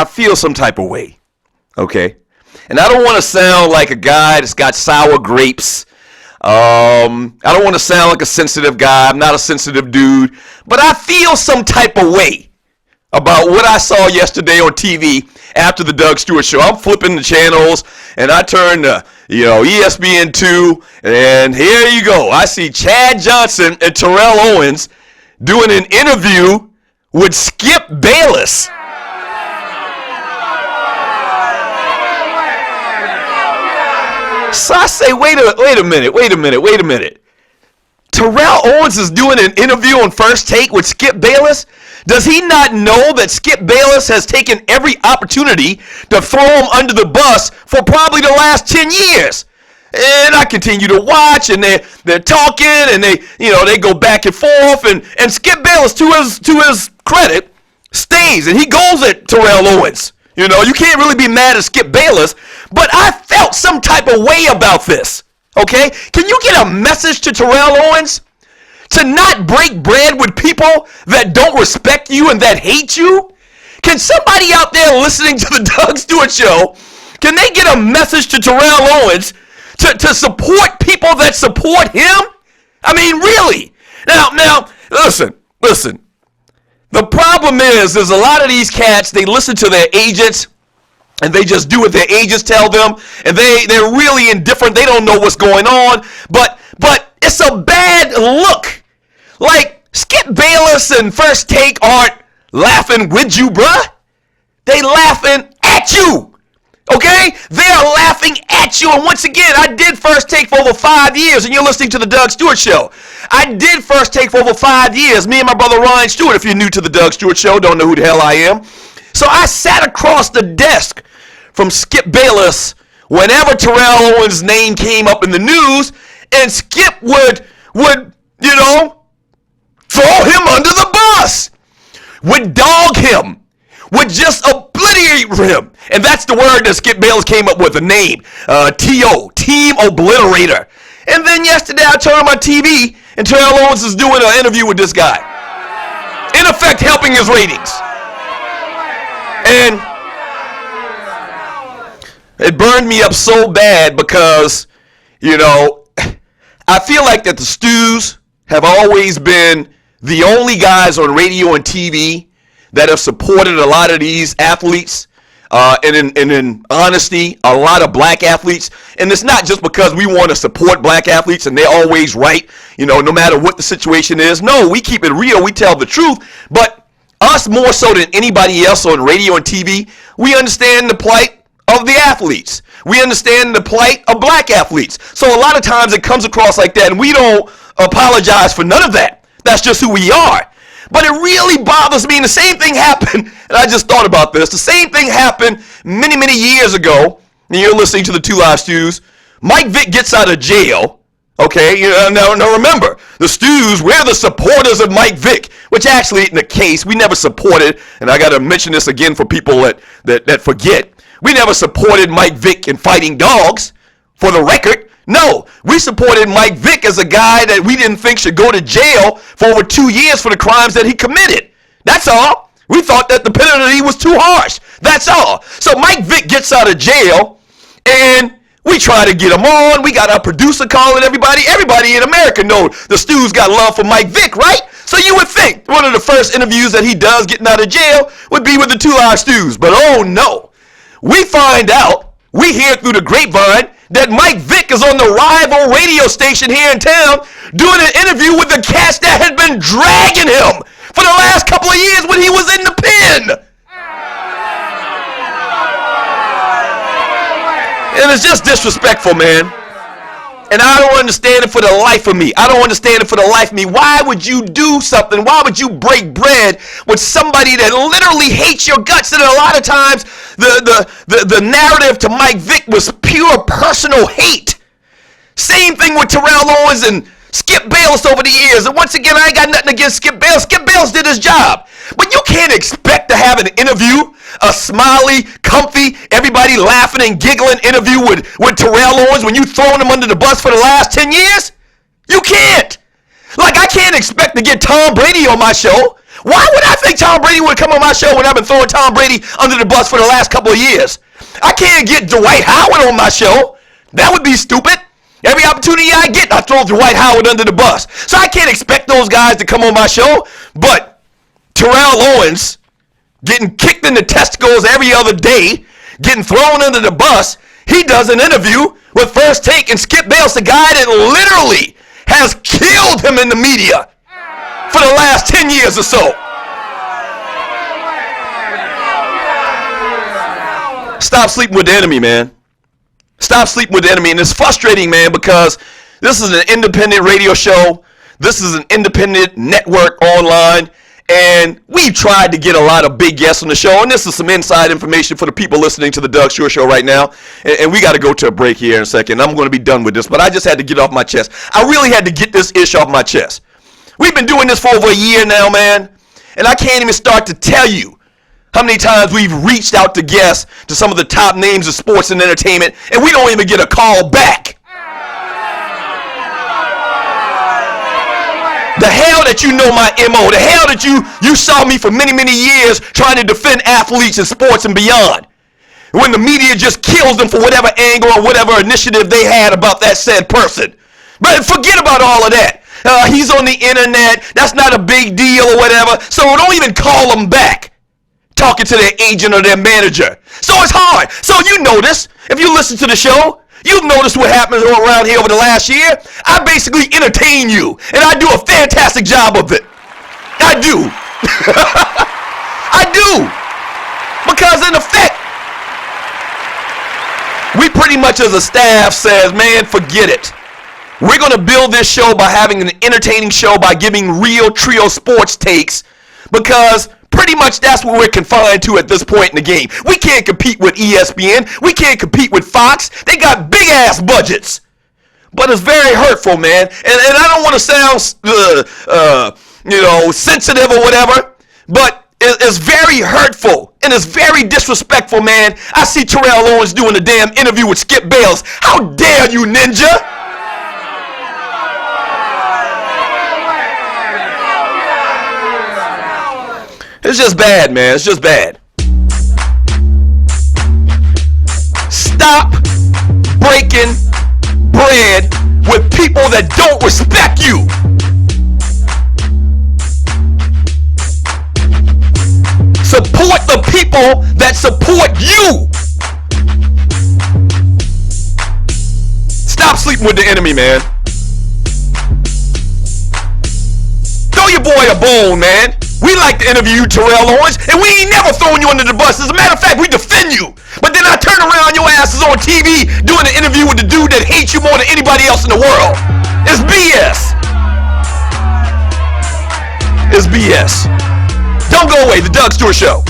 I feel some type of way, okay? And I don't want to sound like a guy that's got sour grapes. I don't want to sound like a sensitive guy. I'm not a sensitive dude. But I feel some type of way about what I saw yesterday on TV after the Doug Stewart show. I'm flipping the channels, and I turn to, ESPN2, and here you go. I see Chad Johnson and Terrell Owens doing an interview with Skip Bayless. So I say, wait a minute. Terrell Owens is doing an interview on First Take with Skip Bayless? Does he not know that Skip Bayless has taken every opportunity to throw him under the bus for probably the last 10 years? And I continue to watch, and they're talking, and they go back and forth, and Skip Bayless, to his credit, stays, and he goes at Terrell Owens. You can't really be mad at Skip Bayless, but I felt some type of way about this, okay? Can you get a message to Terrell Owens to not break bread with people that don't respect you and that hate you? Can somebody out there listening to the Doug Stewart show, can they get a message to Terrell Owens to support people that support him? I mean, really? Now, listen. The problem is a lot of these cats, they listen to their agents and they just do what their agents tell them, and they're really indifferent. They don't know what's going on, but it's a bad look. Like, Skip Bayless and First Take aren't laughing with you, bruh. They laughing at you, okay? They are laughing at you, and once again, I did First Take for over 5 years, and you're listening to the Doug Stewart show. I did First Take for over 5 years, me and my brother Ryan Stewart. If you're new to the Doug Stewart show, don't know who the hell I am. So I sat across the desk from Skip Bayless whenever Terrell Owens' name came up in the news, and Skip would throw him under the bus, would dog him, would just obliterate him. And that's the word that Skip Bayless came up with, a name, T.O., Team Obliterator. And then yesterday I turned on my TV and Terrell Owens is doing an interview with this guy, in effect helping his ratings. And it burned me up so bad because, I feel like that the Stews have always been the only guys on radio and TV that have supported a lot of these athletes, and in honesty, a lot of black athletes. And it's not just because we want to support black athletes and they're always right, no matter what the situation is. No, we keep it real. We tell the truth. But us more so than anybody else on radio and TV, we understand the plight of the athletes. We understand the plight of black athletes. So a lot of times it comes across like that, and we don't apologize for none of that. That's just who we are. But it really bothers me, and the same thing happened, and I just thought about this, the same thing happened many, many years ago, and you're listening to the Two Live Stews. Mike Vick gets out of jail, okay? Now remember, the Stews, we're the supporters of Mike Vick, which actually isn't the case. We never supported, and I got to mention this again for people that forget, we never supported Mike Vick in fighting dogs, for the record. No, we supported Mike Vick as a guy that we didn't think should go to jail for over 2 years for the crimes that he committed. That's all. We thought that the penalty was too harsh. That's all. So Mike Vick gets out of jail, and we try to get him on. We got our producer calling everybody. Everybody in America knows the Stews got love for Mike Vick, right? So you would think one of the first interviews that he does getting out of jail would be with the Two Live Stews. But oh no. We find out, we hear through the grapevine, that Mike Vick is on the rival radio station here in town doing an interview with the cats that had been dragging him for the last couple of years when he was in the pen. And it's just disrespectful, man. And I don't understand it for the life of me. Why would you do something? Why would you break bread with somebody that literally hates your guts? And a lot of times, the narrative to Mike Vick was pure personal hate. Same thing with Terrell Owens and Skip Bayless over the years. And once again, I ain't got nothing against Skip Bayless. Skip Bayless did his job. But you can't expect to have an interview, a smiley, comfy, everybody laughing and giggling interview with Terrell Owens when you throwing him under the bus for the last 10 years. You can't. Like, I can't expect to get Tom Brady on my show Why would I think Tom Brady would come on my show when I've been throwing Tom Brady under the bus for the last couple of years? I can't get Dwight Howard on my show. That would be stupid. Every opportunity I get, I throw Dwight Howard under the bus. So I can't expect those guys to come on my show. But Terrell Owens getting kicked in the testicles every other day, getting thrown under the bus, he does an interview with First Take and Skip Bayless, the guy that literally has killed him in the media for the last 10 years or so. Stop sleeping with the enemy, man. Stop sleeping with the enemy. And it's frustrating, man, because this is an independent radio show. This is an independent network online. And we've tried to get a lot of big guests on the show. And this is some inside information for the people listening to the Doug Stewart Show right now. And we got to go to a break here in a second. I'm going to be done with this. But I just had to get off my chest. I really had to get this issue off my chest. We've been doing this for over a year now, man. And I can't even start to tell you how many times we've reached out to guests, to some of the top names of sports and entertainment, and we don't even get a call back. The hell that you know my MO, the hell that you saw me for many, many years trying to defend athletes in sports and beyond. When the media just kills them for whatever angle or whatever initiative they had about that said person. But forget about all of that. He's on the internet, that's not a big deal or whatever, so don't even call him back. Talking to their agent or their manager. So it's hard. So you notice, if you listen to the show, you've noticed what happens around here over the last year. I basically entertain you, and I do a fantastic job of it. I do. I do. Because in effect, we pretty much as a staff says, man, forget it. We're going to build this show by having an entertaining show, by giving real trio sports takes, because pretty much that's what we're confined to at this point in the game. We can't compete with ESPN. We can't compete with Fox. They got big ass budgets. But it's very hurtful, man. And I don't want to sound, sensitive or whatever, but it's very hurtful and it's very disrespectful, man. I see Terrell Owens doing a damn interview with Skip Bayless. How dare you, ninja? It's just bad, man. It's just bad. Stop breaking bread with people that don't respect you. Support the people that support you. Stop sleeping with the enemy, man. Throw your boy a bone, man. We like to interview you, Terrell Owens, and we ain't never throwing you under the bus. As a matter of fact, we defend you. But then I turn around, your ass is on TV doing an interview with the dude that hates you more than anybody else in the world. It's BS. It's BS. Don't go away. The Doug Stewart Show.